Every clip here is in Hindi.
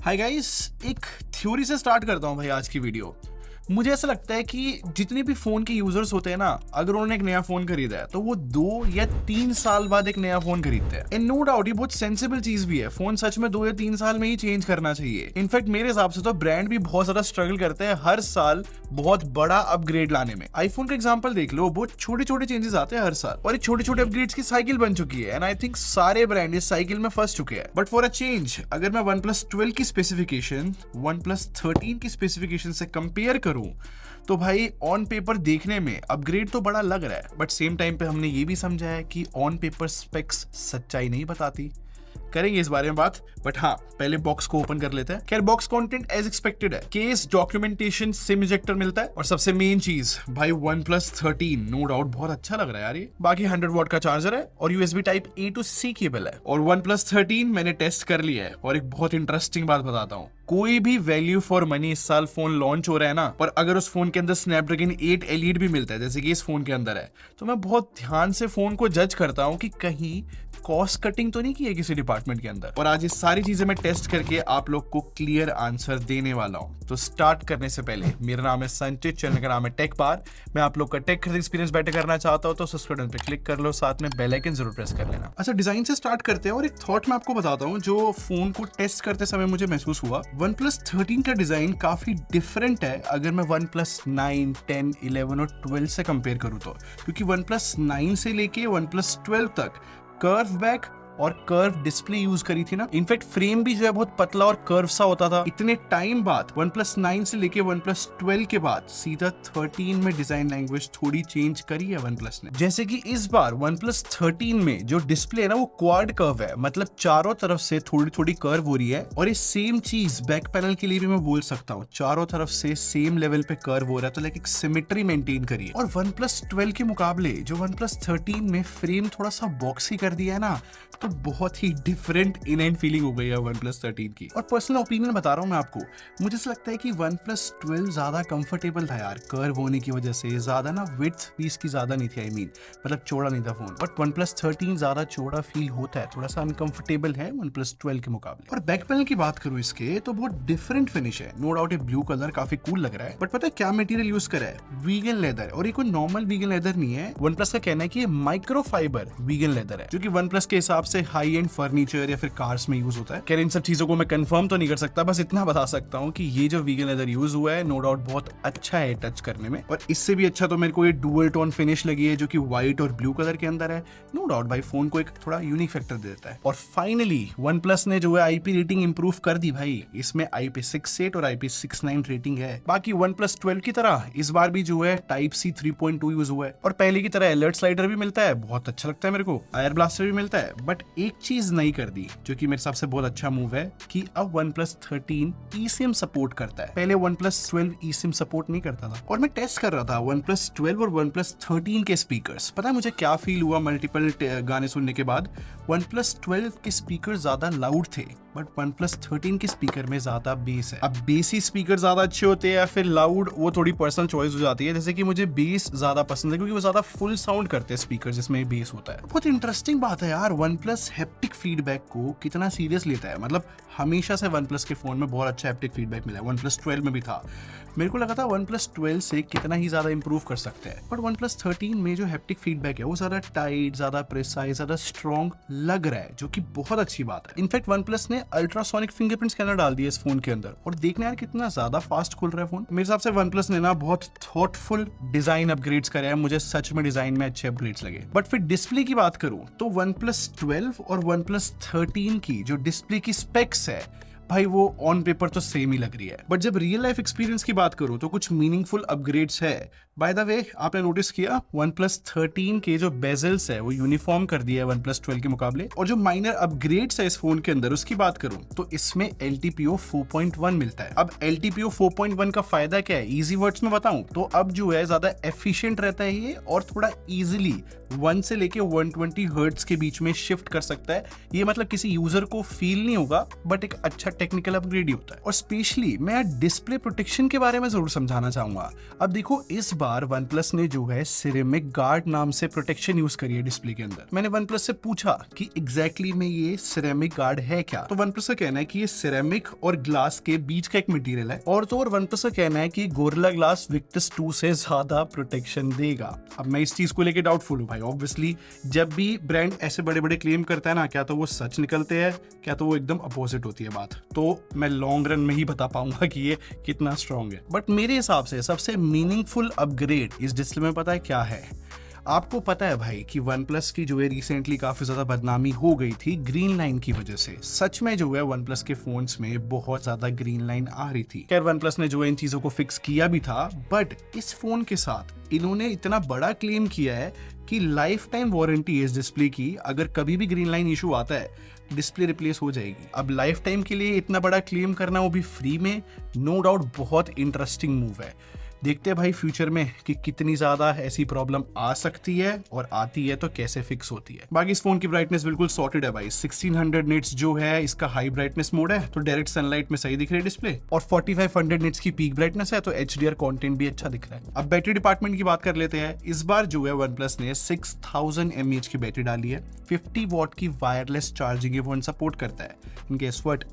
हाय गाइस, एक थ्योरी से स्टार्ट करता हूँ भाई आज की वीडियो। मुझे ऐसा लगता है कि जितने भी फोन के यूजर्स होते हैं ना, अगर उन्होंने एक नया फोन खरीदा है तो वो 2 या 3 साल बाद एक नया फोन खरीदते हैं। एंड नो डाउट ये बहुत सेंसिबल चीज भी है। फोन सच में 2 या 3 साल में ही चेंज करना चाहिए। इनफैक्ट मेरे हिसाब से तो ब्रांड भी बहुत ज्यादा स्ट्रगल करते हैं हर साल बहुत बड़ा अपग्रेड लाने में। आईफोन का एग्जांपल देख लो, बहुत छोटे छोटे चेंजेस आते हैं हर साल और ये छोटे छोटे अपग्रेड्स की साइकिल बन चुकी है। एंड आई थिंक सारे ब्रांड इस साइकिल में फंस चुके हैं। बट फॉर अ चेंज, अगर मैं OnePlus 12 की स्पेसिफिकेशन OnePlus 13 की स्पेसिफिकेशन से कंपेयर करूं तो भाई ऑन पेपर देखने में अपग्रेड तो बड़ा लग रहा है, बट सेम टाइम पे हमने ये भी समझा है कि ऑन पेपर स्पेक्स सच्चाई नहीं बताती। करेंगे इस बारे में बात, बट हाँ पहले बॉक्स को ओपन कर लेते हैं। खैर बॉक्स कंटेंट एज एक्सपेक्टेड है। केस, डॉक्यूमेंटेशन, सिम इजेक्टर मिलता है और सबसे मेन चीज भाई OnePlus 13 नो डाउट बहुत अच्छा लग रहा है यार ये। बाकी 100 वॉट का चार्जर है और USB type A to C cable है। और OnePlus 13 मैंने टेस्ट कर लिया है और एक बहुत इंटरेस्टिंग बात बताता हूँ। कोई भी वैल्यू फॉर मनी इस साल फोन लॉन्च हो रहा है ना, पर अगर उस फोन के अंदर स्नैपड्रैगन 8 एलिड भी मिलता है जैसे कि इस फोन के अंदर है, तो मैं बहुत ध्यान से फोन को जज करता हूँ कि कहीं कॉस्ट कटिंग तो नहीं की है किसी डिपार्टमेंट के अंदर। और आज ये सारी चीजें मैं टेस्ट करके आप लोग को क्लियर आंसर देने वाला हूँ। तो स्टार्ट करने से पहले, मेरा नाम है संचित, चैनल का नाम है टेक बार। मैं आप लोग का टेक एक्सपीरियंस बेटर करना चाहता हूँ तो सब्सक्राइब पे क्लिक कर लो, साथ में बेल आइकन जरूर प्रेस कर लेना। अच्छा, डिजाइन से स्टार्ट करते हैं और एक थॉट मैं आपको बताता हूँ जो फोन को टेस्ट करते समय मुझे महसूस हुआ। OnePlus 13 का डिजाइन काफी डिफरेंट है अगर मैं OnePlus 9, 10, 11 और 12 से कंपेयर करूँ तो, क्योंकि OnePlus 9 से लेके OnePlus 12 तक कर्व बैक और कर्व डिस्प्ले यूज करी थी ना। इनफैक्ट फ्रेम भी जो है बहुत पतला और कर्व सा होता था। इतने टाइम बाद OnePlus 9 से लेके OnePlus 12 के बाद सीधा 13 में डिजाइन लैंग्वेज थोड़ी चेंज करी है OnePlus ने। जैसे कि इस बार OnePlus 13 में जो डिस्प्ले है ना वो क्वाड कर्व है, मतलब चारों तरफ से थोड़ी थोड़ी कर्व हो रही है। और ये सेम चीज बैक पैनल के लिए भी मैं बोल सकता हूँ, चारों तरफ से सेम लेवल पे कर्व हो रहा है, तो लाइक एक सिमेट्री मेंटेन करी है। और OnePlus 12 के मुकाबले जो OnePlus 13 में फ्रेम थोड़ा सा बॉक्सी कर दिया है ना, तो बहुत ही डिफरेंट इन एंड फीलिंग हो गई है OnePlus 13 की। और पर्सनल ओपिनियन बता रहा हूँ मैं आपको, मुझे ऐसा लगता है कि OnePlus 12 ज्यादा कंफर्टेबल था यार, कर्व होने की वजह से। ज्यादा ना विड्थ भी इसकी ज्यादा नहीं थी, मतलब चौड़ा नहीं था फोन। बट OnePlus 13 ज्यादा चौड़ा फील होता है, थोड़ा सा अनकंफर्टेबल है OnePlus 12 के मुकाबले। और बैक पैनल की बात करूँ इसके तो बहुत डिफरेंट फिनिश है। नो डाउट ये ब्लू कलर काफी कूल लग रहा है, बट पता है क्या मटेरियल यूज करा है? Vegan leather. और ये कोई नॉर्मल वीगन लेदर नहीं है। OnePlus का कहना है कि ये माइक्रोफाइबर वीगन लेदर है, जो कि OnePlus के हिसाब से हाई एंड फर्नीचर या फिर कार्स में यूज होता है। खैर इन सब चीजों को मैं कंफर्म तो नहीं कर सकता, बस इतना बता सकता हूँ कि ये जो वीगन लेदर यूज हुआ है नो डाउट बहुत अच्छा है टच करने में। और इससे भी अच्छा तो मेरे को ये डुअल टोन फिनिश लगी है जो कि व्हाइट और ब्लू कलर के अंदर है। नो डाउट भाई फोन को एक थोड़ा यूनिक फैक्टर दे देता है। और फाइनली OnePlus ने जो है IP रेटिंग इंप्रूव कर दी भाई। इसमें IP68 और IP69 रेटिंग है। बाकी OnePlus 12 की तरह इस बार भी जो है Type-C 3.2 यूज हुआ है और पहले की तरह अलर्ट स्लाइडर भी मिलता है, बहुत अच्छा लगता है मेरे को। एयर ब्लास्टर भी मिलता है। बट एक चीज नहीं कर दी जो कि मेरे हिसाब से बहुत अच्छा मूव है, कि अब OnePlus 13 eSIM सपोर्ट करता है। पहले OnePlus 12 eSIM सपोर्ट नहीं करता था। और मैं टेस्ट कर रहा था OnePlus 12 और OnePlus 13 के स्पीकर्स। पता है मुझे क्या फील हुआ मल्टीपल गाने सुनने के बाद? OnePlus 12 के स्पीकर ज्यादा लाउड थे, बट OnePlus 13 के स्पीकर में ज्यादा बेस है। अब बेसी स्पीकर ज्यादा अच्छे होते हैं या फिर लाउड, वो थोड़ी पर्सनल चॉइस हो जाती है। जैसे कि मुझे बेस ज्यादा पसंद है क्योंकि वो ज्यादा फुल साउंड करते हैं स्पीकर जिसमें बेस होता है। बहुत इंटरेस्टिंग बात है यार, OnePlus हैप्टिक फीडबैक को कितना सीरियस लेता है। मतलब हमेशा से OnePlus के फोन में बहुत अच्छा हैप्टिक फीडबैक मिला है। OnePlus 12 में भी था। मेरे को लगा था OnePlus 12 से कितना ही ज्यादा इंप्रूव कर सकते हैं, बट OnePlus 13 में जो हैप्टिक फीडबैक है वो ज्यादा टाइट, ज्यादा प्रिसाइज, ज्यादा स्ट्रॉन्ग लग रहा है, जो कि बहुत अच्छी बात है। इनफैक्ट OnePlus ने अल्ट्रासोनिक फिंगरप्रिंट स्कैनर डाल दिया इस फोन के अंदर और देखना यार कितना ज्यादा फास्ट खुल रहा है फोन। मेरे हिसाब से OnePlus ने ना बहुत थॉटफुल डिजाइन अपग्रेड्स करे हैं। मुझे सच में डिजाइन में अच्छे अपग्रेड्स लगे। बट फिर डिस्प्ले की बात करूं तो OnePlus 12 और OnePlus 13 की जो डिस्प्ले की स्पेक्स है भाई वो ऑन पेपर तो सेम ही लग रही है, बट जब रियल लाइफ एक्सपीरियंस की बात करूं तो कुछ मीनिंगफुल अपग्रेड्स है। बाय द वे आपने नोटिस किया OnePlus 13 के जो बेजल्स है वो यूनिफॉर्म कर दिया है OnePlus 12 के मुकाबले। और जो माइनर अपग्रेड्स है इस फोन के अंदर उसकी बात करूं तो इसमें LTPO 4.1 मिलता है। अब LTPO 4.1 का फायदा क्या है, इजी वर्ड्स में बताऊं तो अब जो है ज्यादा एफिशिएंट रहता है ये और थोड़ा इजीली 1 से लेके 120 हर्ट्ज के बीच में शिफ्ट कर सकता है। ये मतलब किसी यूजर को फील नहीं होगा, बट एक अच्छा टेक्निकल अपग्रेड ही होता है। और स्पेशली मैं डिस्प्ले प्रोटेक्शन के बारे में जरूर समझाना चाहूंगा। अब देखो इस बार OnePlus ने जो है सिरेमिक गार्ड नाम से प्रोटेक्शन यूज करी है डिस्प्ले के अंदर। मैंने OnePlus से पूछा कि एग्जैक्टली में ये सिरेमिक गार्ड है क्या, तो OnePlus का कहना है कि ये सिरेमिक और ग्लास के बीच का एक मटेरियल है, और तो और OnePlus का कहना है कि गोरिल्ला ग्लास विक्टस 2 से ज्यादा प्रोटेक्शन देगा। अब मैं इस चीज को लेके डाउटफुल हूँ भाई। ऑब्वियसली जब भी ब्रांड ऐसे बड़े बड़े क्लेम करता है ना, क्या तो वो सच निकलते हैं, क्या तो वो एकदम अपोजिट होती है बात। तो मैं लॉन्ग रन में ही बता पाऊंगा कि ये कितना स्ट्रॉन्ग है। बट मेरे हिसाब से सबसे मीनिंगफुल अपग्रेड इस डिस्प्ले में पता है क्या है? आपको पता है भाई कि OnePlus की जो है रिसेंटली काफी ज्यादा बदनामी हो गई थी ग्रीन लाइन की वजह से। सच में जो है OnePlus के फोन्स में बहुत ज्यादा ग्रीन लाइन आ रही थी। खैर OnePlus ने जो है इन चीजों को फिक्स किया भी था, बट इस फोन के साथ इन्होंने इतना बड़ा क्लेम किया है कि लाइफ टाइम वारंटी है इस डिस्प्ले की। अगर कभी भी ग्रीन लाइन इशू आता है, डिस्प्ले रिप्लेस हो जाएगी। अब लाइफ टाइम के लिए इतना बड़ा क्लेम करना, वो भी फ्री में, नो डाउट बहुत इंटरेस्टिंग मूव है। देखते हैं भाई फ्यूचर में कि कितनी ज्यादा ऐसी प्रॉब्लम आ सकती है, और आती है तो कैसे फिक्स होती है। बाकी इस फोन की ब्राइटनेस बिल्कुल सॉर्टेड है भाई। 1600 निट्स जो है इसका हाई ब्राइटनेस मोड है, तो डायरेक्ट सनलाइट में सही दिख रही है डिस्प्ले, और 4500 निट्स की पीक ब्राइटनेस है, तो HDR कंटेंट भी अच्छा दिख रहा है। अब बैटरी डिपार्टमेंट की बात कर लेते हैं। इस बार जो है OnePlus ने 6000 mAh की बैटरी डाली है। 50 वॉट की वायरलेस चार्जिंग ये फोन सपोर्ट करता है। इनके स्वर्ट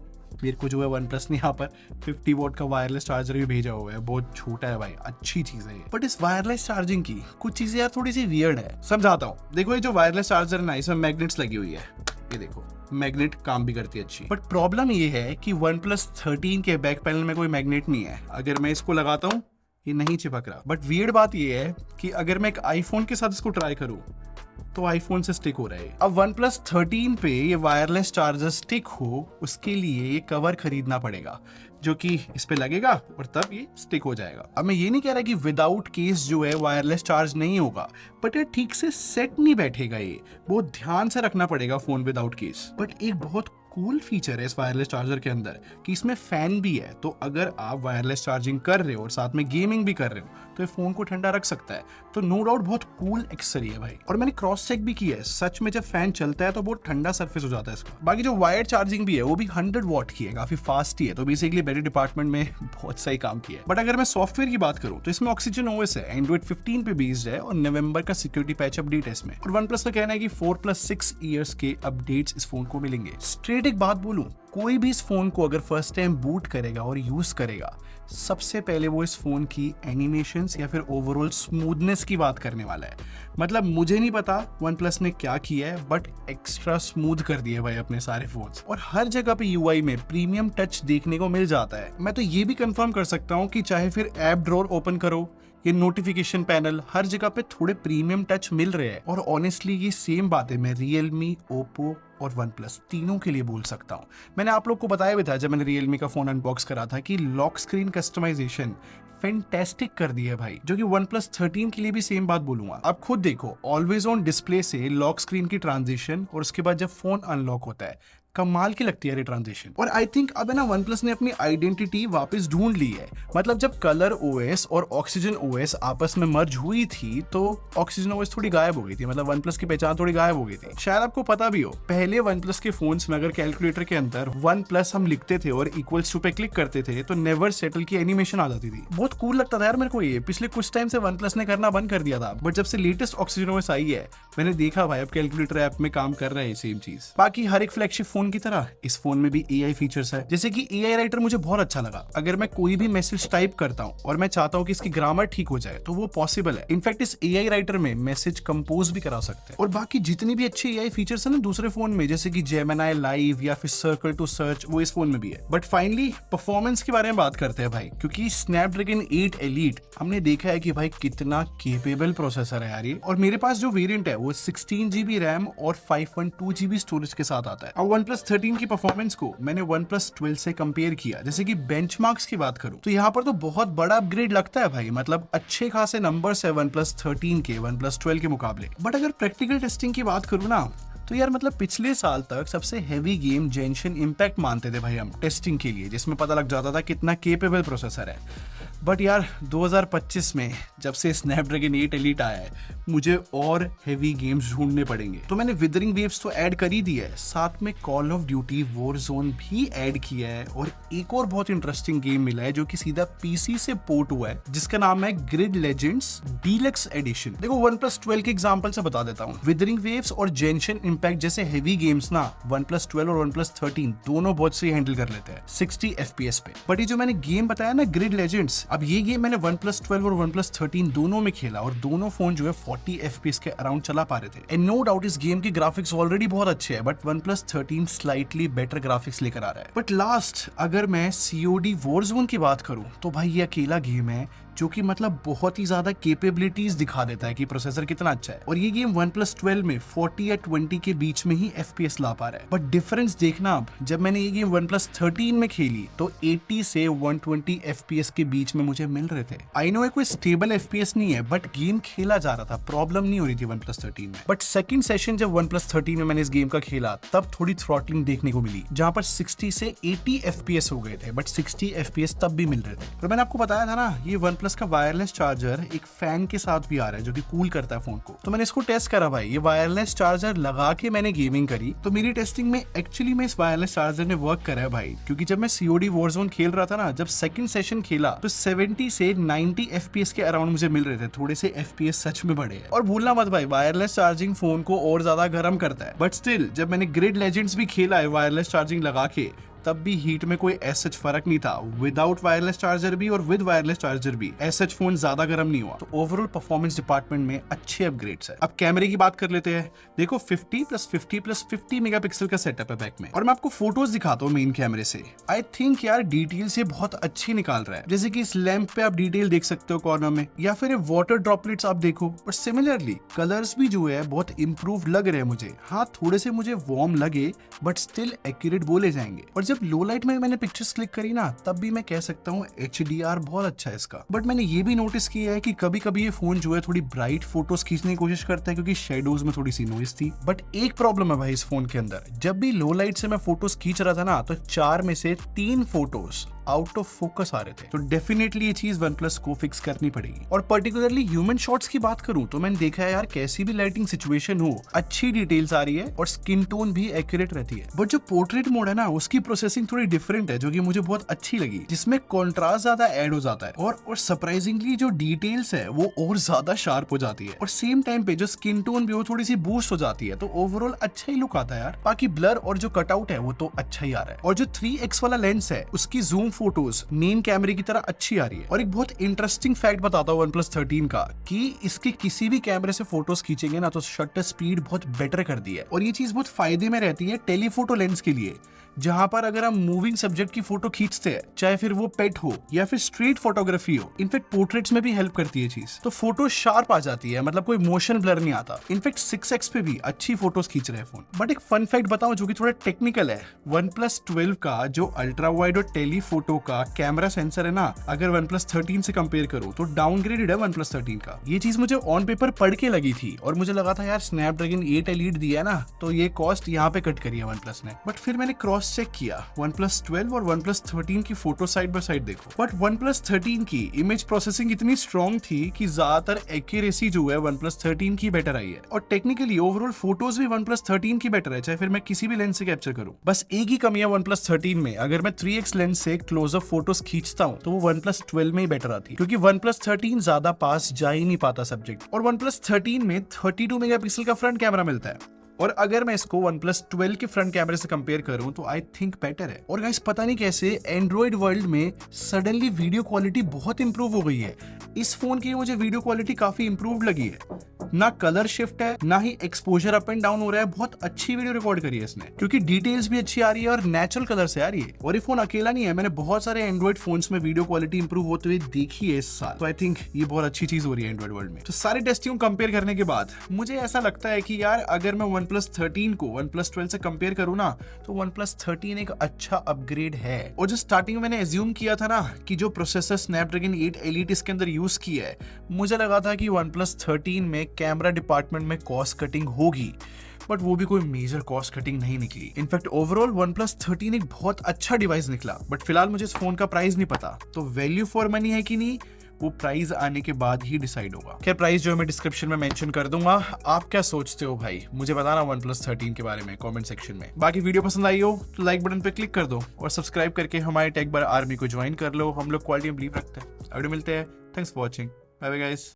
मेरे को जो है OnePlus ने यहाँ पर 50 वॉट का वायरलेस चार्जर भी भेजा हुआ है। बहुत छोटा है भाई, अच्छी चीज है ये। बट इस वायरलेस चार्जिंग की कुछ चीजें यार थोड़ी सी वियर्ड है, समझाता हूँ। देखो ये जो वायरलेस चार्जर है ना, इसमें मैग्नेट्स लगी हुई है, ये देखो मैग्नेट काम भी करती है अच्छी। बट प्रॉब्लम ये है कि OnePlus 13 के बैक पैनल में कोई मैग्नेट नहीं है। अगर मैं इसको लगाता हूँ ये नहीं चिपक रहा। बट वियर्ड बात ये है कि अगर मैं एक आईफोन के साथ इसको ट्राई करूँ तो आईफोन से स्टिक हो रहा है। अब OnePlus 13 पे ये वायरलेस चार्जर स्टिक हो, उसके लिए ये कवर खरीदना पड़ेगा जो कि इस पे लगेगा और तब ये स्टिक हो जाएगा। अब मैं ये नहीं कह रहा कि विदाउट केस जो है वायरलेस चार्ज नहीं होगा, बट ये ठीक से सेट नहीं बैठेगा। ये बहुत ध्यान से रखना पड़ेगा फोन विदाउट केस। बट एक बहुत कूल फीचर है इस वायरलेस चार्जर के अंदर कि इसमें फैन भी है, तो अगर आप वायरलेस चार्जिंग कर रहे हो और साथ में गेमिंग भी कर रहे हो तो ये फोन को ठंडा रख सकता है। तो नो डाउट बहुत कूल एक्सेसरी है भाई। और मैंने क्रॉस चेक भी किया है, सच में जब फैन चलता है तो बहुत ठंडा सरफेस हो जाता है इसका। बाकी जो वायर्ड चार्जिंग भी है वो भी 100 वॉट की है, काफी फास्ट ही है, तो बेसिकली बैटरी डिपार्टमेंट में बहुत सही काम किया है। बट अगर मैं सॉफ्टवेयर की बात करूं तो इसमें ऑक्सीजन OS है, एंड्रॉइड 15 पे बेस्ड है, और नवंबर का सिक्योरिटी पैच अपडेट है इसमें। और OnePlus का कहना है कि 4+6 ईयर्स के अपडेट्स इस फोन को मिलेंगे। स्ट्रेट एक बात बोलूं, कोई भी इस फोन को अगर फर्स्ट टाइम बूट करेगा और यूज करेगा, सबसे पहले वो इस फोन की एनिमेशंस या फिर ओवरऑल स्मूथनेस की बात करने वाला है। मतलब मुझे नहीं पता OnePlus ने क्या किया है, बट एक्स्ट्रा स्मूथ कर दिया भाई अपने सारे फोन्स। और हर जगह पे UI में प्रीमियम टच देखने को मिल जाता है। मैं तो ये भी कंफर्म कर सकता हूँ कि चाहे फिर ऐप ड्रॉअर ओपन करो, ये नोटिफिकेशन पैनल, हर जगह पे थोड़े प्रीमियम टच मिल रहे हैं। और ऑनेस्टली ये सेम बात है मैं Realme, Oppo और OnePlus तीनों के लिए बोल सकता हूँ। मैंने आप लोग को बताया भी था जब मैंने Realme का फोन अनबॉक्स करा था कि लॉक स्क्रीन कस्टमाइजेशन फैंटास्टिक कर दी है भाई, जो कि OnePlus 13 के लिए भी सेम बात बोलूंगा। आप खुद देखो, ऑलवेज ऑन डिस्प्ले से लॉक स्क्रीन की ट्रांजिशन, और उसके बाद जब फोन अनलॉक होता है, कमाल की लगती है ये ट्रांजिशन। और आई थिंक अब है ना OnePlus ने अपनी आइडेंटिटी वापस ढूंढ ली है। मतलब जब कलर OS और ऑक्सीजन OS आपस में मर्ज हुई थी तो ऑक्सीजन OS थोड़ी गायब हो गई थी, मतलब OnePlus की पहचान थोड़ी गायब हो गई थी। शायद आपको पता भी हो, पहले OnePlus के फोन्स में अगर कैलकुलेटर के अंदर OnePlus हम लिखते थे और इक्वल्स टू पे क्लिक करते थे तो नेवर सेटल की एनिमेशन आ जाती थी। बहुत कूल लगता था यार मेरे को ये। पिछले कुछ टाइम से OnePlus ने करना बंद कर दिया था, बट जब से लेटेस्ट ऑक्सीजन OS आई है मैंने देखा भाई अब कैलकुलेटर ऐप में काम कर रहा है सेम चीज। बाकी हर एक फ्लैगशिप फोन की तरह इस फोन में भी AI फीचर्स है, जैसे कि AI राइटर मुझे बहुत अच्छा लगा। अगर मैं कोई भी मैसेज टाइप करता हूँ और मैं चाहता हूँ कि इसकी ग्रामर ठीक हो जाए तो वो पॉसिबल है। इनफैक्ट इस AI राइटर में मैसेज कंपोज भी करा सकते हैं। और बाकी जितनी भी अच्छी AI फीचर्स है ना दूसरे फोन में, जैसे कि Gemini लाइव या फिर सर्कल टू सर्च, वो इस फोन में भी है। बट फाइनली परफॉर्मेंस के बारे में बात करते हैं भाई, क्योंकि Snapdragon 8 Elite हमने देखा है कि भाई कितना केपेबल प्रोसेसर है यार ये। और मेरे पास जो वेरिएंट है वो 16GB रैम और 512GB स्टोरेज के साथ आता है। अब OnePlus 13 की परफॉर्मेंस को मैंने OnePlus 12 से कंपेयर किया। जैसे कि बेंचमार्क्स की बात करूं तो यहाँ पर तो बहुत बड़ा अपग्रेड लगता है भाई, मतलब अच्छे खासे नंबर्स है OnePlus 13 के OnePlus 12 के मुकाबले। बट अगर प्रैक्टिकल टेस्टिंग की बात करूं ना तो यार मतलब पिछले साल तक सबसे हैवी गेम जेंशन इम्पैक्ट मानते थे भाई हम टेस्टिंग के लिए, जिसमें पता लग जाता था कितना केपेबल प्रोसेसर है। बट यार 2025 में जब से स्नैपड्रैगन 8 एलीट आया है मुझे और हेवी गेम्स ढूंढने पड़ेंगे। तो मैंने विदरिंग वेव्स तो ऐड कर ही दिया है, साथ में कॉल ऑफ ड्यूटी वॉरज़ोन भी ऐड किया है, और एक और बहुत इंटरेस्टिंग गेम मिला है जो कि सीधा पीसी से पोर्ट हुआ है, जिसका नाम है ग्रिड लेजेंड्स डीलक्स एडिशन। देखो OnePlus 12 के एग्जांपल से बता देता हूँ। विदरिंग वेव्स और जेंशन इम्पैक्ट जैसे हेवी गेम्स ना OnePlus 12 और OnePlus 13 दोनों बहुत सही हैंडल कर लेते हैं 60 FPS पे। बट ये जो मैंने गेम बताया ना ग्रिड लेजेंड्स, अब ये गेम मैंने OnePlus 12 और OnePlus 13 दोनों में खेला और दोनों फोन जो है 40 FPS के अराउंड चला पा रहे थे। एंड नो डाउट इस गेम की ग्राफिक्स ऑलरेडी बहुत अच्छे हैं, but OnePlus 13 slightly better graphics लेकर आ रहा है। बट लास्ट अगर मैं COD वॉरज़ोन की बात करूं तो भाई ये अकेला गेम है जो कि मतलब बहुत ही ज्यादा कैपेबिलिटीज दिखा देता है कि प्रोसेसर कितना अच्छा है, और ये गेम OnePlus 12 में 40 या 20 के बीच में ही FPS ला पा रहा है। बट डिफरेंस देखना, अब जब मैंने ये गेम OnePlus 13 में खेली तो 80 से 120 FPS के बीच में मुझे मिल रहे थे। आई नो कोई स्टेबल FPS नहीं है, बट गेम खेला जा रहा था, प्रॉब्लम नहीं हो रही थी OnePlus 13 में। बट सेकंड सेशन जब OnePlus 13 में मैंने इस गेम का खेला तब थोड़ी थ्रॉटलिंग देखने को मिली, जहां पर 60 से 80 FPS हो गए थे, बट 60 FPS तब भी मिल रहे थे। और मैंने आपको बताया था ना ये OnePlus का वायरलेस चार्जर एक फैन के साथ भी आ रहा है जो कि कूल करता है फोन को। तो मैंने इसको टेस्ट करा भाई, ये वायरलेस चार्जर लगा के मैंने गेमिंग करी, तो मेरी टेस्टिंग में एक्चुअली में इस वायरलेस चार्जर ने वर्क करा है भाई। क्योंकि जब मैं COD वॉरज़ोन खेल रहा था ना, जब सेकंड सेशन खेला तो 70 से 90 FPS के अराउंड मुझे मिल रहे थे। थोड़े से FPS सच में बढ़े हैं। और भूलना मत भाई, वायरलेस चार्जिंग फोन को और ज्यादा गर्म करता है। बट स्टिल जब मैंने ग्रिड लेजेंड्स भी खेला है वायरलेस चार्जिंग लगा के, तब भी हीट में कोई ऐसा फर्क नहीं था। विदाउट वायरलेस चार्जर भी और विद वायरलेस चार्जर भी ऐसा फोन ज्यादा गर्म नहीं हुआ। तो ओवरऑल परफॉर्मेंस डिपार्टमेंट में अच्छे अपग्रेड्स है। अब कैमरे की बात कर लेते हैं। देखो 50+50+50 मेगापिक्सल का सेटअप है बैक में, और मैं आपको फोटोज दिखाता हूँ मेन कैमरे से। आई थिंक यार डिटेल्स ये बहुत अच्छी निकाल रहा है, जैसे कि इस लैंप पे आप डिटेल देख सकते हो कॉर्नर में, या फिर वाटर ड्रॉपलेट्स आप देखो। और सिमिलरली कलर्स भी जो है बहुत इंप्रूव लग रहे हैं मुझे। हाँ थोड़े से मुझे वार्म लगे, बट स्टिल एक्यूरेट बोले जाएंगे। और जब लो लाइट में मैंने पिक्चर्स क्लिक करी ना, तब भी मैं कह सकता हूँ HDR बहुत अच्छा है इसका। बट मैंने ये भी नोटिस किया है कि कभी कभी ये फोन जो है थोड़ी ब्राइट फोटोज खींचने की कोशिश करता है, क्योंकि शेडोज में थोड़ी सी नॉइज थी। बट एक प्रॉब्लम है भाई इस फोन के अंदर, जब भी लो लाइट से मैं फोटोज खींच रहा था ना, तो 4 में से 3 फोटोज आउट ऑफ फोकस आ रहे थे। तो डेफिनेटली ये चीज OnePlus को फिक्स करनी पड़ेगी। और पर्टिकुलरली ह्यूमन शॉट्स की बात करूं तो मैंने देखा है यार, कैसी भी लाइटिंग सिचुएशन हो अच्छी डिटेल्स आ रही है और स्किन टोन भी एक्यूरेट रहती है। बट जो पोर्ट्रेट मोड है ना, उसकी प्रोसेसिंग थोड़ी डिफरेंट है, जो कि मुझे बहुत अच्छी लगी, जिसमें कॉन्ट्रास्ट ज्यादा ऐड हो जाता है, और सरप्राइजिंगली जो डिटेल्स है वो और ज्यादा शार्प हो जाती है, और सेम टाइम पे जो स्किन टोन भी वो थोड़ी सी बूस्ट हो जाती है। तो ओवरऑल अच्छा ही लुक आता है यार। बाकी ब्लर और जो कटआउट है वो तो अच्छा ही आ रहा है। और जो 3x वाला लेंस है उसकी जूम फोटोज मेन कैमरे की तरह अच्छी आ रही है। और एक बहुत इंटरेस्टिंग फैक्ट बताता हूँ OnePlus 13 का, कि इसके किसी भी कैमरे से फोटोज खींचेंगे ना तो शटर स्पीड बहुत बेटर कर दी है। और ये चीज बहुत फायदे में रहती है टेलीफोटो लेंस के लिए, जहां पर अगर हम मूविंग सब्जेक्ट की फोटो खींचते हैं, चाहे फिर वो पेट हो या फिर स्ट्रीट फोटोग्राफी हो, इनफैक्ट पोर्ट्रेट्स में भी हेल्प करती है चीज। तो फोटो शार्प आ जाती है, मतलब कोई मोशन ब्लर नहीं आता। इनफैक्ट 6x पे भी अच्छी फोटोज खींच रहे हैं फोन। बट एक फन फैक्ट बताऊं जो कि थोड़ा टेक्निकल है, OnePlus 12 का जो अल्ट्रा वाइड और टेलीफोटो का कैमरा सेंसर है ना, अगर OnePlus 13 से कंपेयर करो तो डाउनग्रेडेड है OnePlus 13 का। ये चीज मुझे ऑन पेपर पढ़ के लगी थी, और मुझे लगा था यार स्नैपड्रैगन 8 एलीट दिया है ना, तो ये कॉस्ट यहाँ पे कट करी है OnePlus ने। बट फिर मैंने क्रॉस चेक किया, OnePlus 12 और OnePlus 13 की फोटो साइड बाय साइड देखो। बट OnePlus 13 की इमेज प्रोसेसिंग इतनी स्ट्रॉन्ग थी कि ज्यादातर एक्यूरेसी जो है OnePlus 13 की बेटर आई है, और टेक्निकली ओवरऑल फोटोज भी OnePlus 13 की बेटर है, चाहे फिर मैं किसी भी लेंस से कैप्चर करूं। बस एक ही कमी है OnePlus 13 में, अगर मैं 3x लेंस से क्लोजअप फोटोज खींचता हूं तो वो OnePlus 12 में ही बेटर आती है, क्योंकि OnePlus 13 ज्यादा पास जा ही नहीं पाता सब्जेक्ट। और OnePlus 13 में 32 मेगापिक्सल का फ्रंट कैमरा मिलता है, और अगर मैं इसको OnePlus 12 के फ्रंट कैमरे से कंपेयर करूं तो आई थिंक बेटर है। और गाइस पता नहीं कैसे एंड्रॉइड वर्ल्ड में सडनली वीडियो क्वालिटी बहुत इंप्रूव हो गई है। इस फोन की मुझे वीडियो क्वालिटी काफी इंप्रूव लगी है, ना कलर शिफ्ट है, ना ही एक्सपोजर अप एंड डाउन हो रहा है। बहुत अच्छी वीडियो रिकॉर्ड करी है इसने, क्योंकि डिटेल्स भी अच्छी आ रही है और नेचुरल कलर से आ रही है। और ये फोन अकेला नहीं है, मैंने बहुत सारे एंड्रॉइड फोन्स में वीडियो क्वालिटी इंप्रूव होते हुए देखी है इस साल। तो आई थिंक ये बहुत अच्छी चीज हो रही है एंड्रॉइड वर्ल्ड में। तो सारे टेस्टिंग कंपेयर करने के बाद मुझे ऐसा लगता है कि यार अगर मैं OnePlus 13 को OnePlus 12 से कंपेयर करूं ना, तो OnePlus 13 एक अच्छा अपग्रेड है। और जो स्टार्टिंग में मैंने एज्यूम किया था ना कि जो प्रोसेसर स्नैपड्रैगन 8 एलीट इसके अंदर यूज किया है, मुझे लगा था कि OnePlus 13 में कैमरा डिपार्टमेंट में कॉस्ट कटिंग होगी, बट वो भी कोई मेजर कॉस्ट कटिंग नहीं निकली। इनफैक्ट ओवरऑल OnePlus 13 एक बहुत अच्छा डिवाइस निकला। बट फिलहाल मुझे इस फोन का प्राइस नहीं पता, तो वैल्यू फॉर मनी है कि नहीं वो प्राइस आने के बाद ही डिसाइड होगा। खैर प्राइस जो मैं डिस्क्रिप्शन में मेंशन कर दूंगा। आप क्या सोचते हो भाई, मुझे बताना OnePlus 13 के बारे में कमेंट सेक्शन में। बाकी वीडियो पसंद आई हो तो लाइक बटन पे क्लिक कर दो और सब्सक्राइब करके हमारे टेक बार आर्मी को ज्वाइन कर लो। हम लोग क्वालिटी में बिलीव रखते हैं। अगले मिलते हैं। Thanks for watching. Bye bye guys.